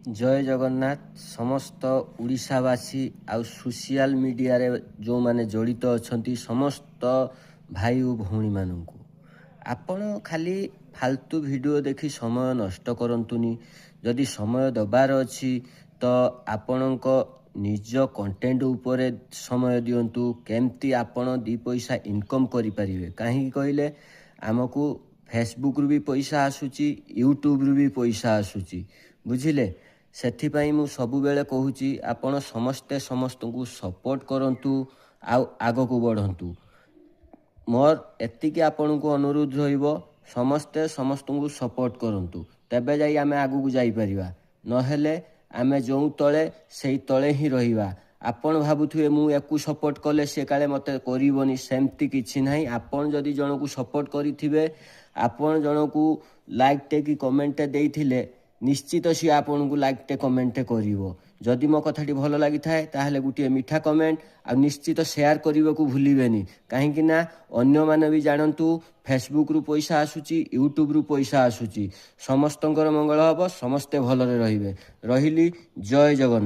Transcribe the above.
जय जगन्नाथ समस्त ओडिशावासी आउ सोशल मीडिया रे जो माने जड़ित अच्छा समस्त भाई और भौणी मानू आपण खाली फालतू वीडियो देखी समय नष्ट करंतुनी जदि समय दबार अच्छी तो आपणक निज कंटेंट उपरे समय दिंतु केमती आपण दी पैसा इनकम करें कहीं कहले आमको फेसबुक रु भी पैसा आसूची यूट्यूब रु भी पैसा आसूची बुझिले ସେଥିପାଇଁ ମୁଁ ସବୁବେଳେ କହୁଛି ଆପଣ ସମସ୍ତେ ସମସ୍ତଙ୍କୁ ସପୋର୍ଟ କରନ୍ତୁ ଆଉ ଆଗକୁ ବଢ଼ନ୍ତୁ। ମୋର ଏତିକି ଆପଣଙ୍କୁ ଅନୁରୋଧ ରହିବ ସମସ୍ତେ ସମସ୍ତଙ୍କୁ ସପୋର୍ଟ କରନ୍ତୁ ତେବେ ଯାଇ ଆମେ ଆଗକୁ ଯାଇପାରିବା ନହେଲେ ଆମେ ଯେଉଁ ତଳେ ସେଇ ତଳେ ହିଁ ରହିବା। ଆପଣ ଭାବୁଥିବେ ମୁଁ ୟାକୁ ସପୋର୍ଟ କଲେ ସେ କାଳେ ମୋତେ କରିବନି ସେମିତି କିଛି ନାହିଁ। ଆପଣ ଯଦି ଜଣକୁ ସପୋର୍ଟ କରିଥିବେ ଆପଣ ଜଣକୁ ଲାଇକ୍ଟେ କି କମେଣ୍ଟଟେ ଦେଇଥିଲେ निश्चित सी आपन को लाइकटे कमेंट करिवो जदि मो कथाटी भल लगी थाए ताहले गुटिए मीठा कमेंट आ निश्चित शेयर करने को भूलिबेनी कहीं ना अन्य माने भी जानतु फेसबुक रु पैसा आसूची यूट्यूब रु पैसा आसूची समस्तंकर मंगल हबो समस्ते भलरे रहिबे रहिली जय जगन्नाथ।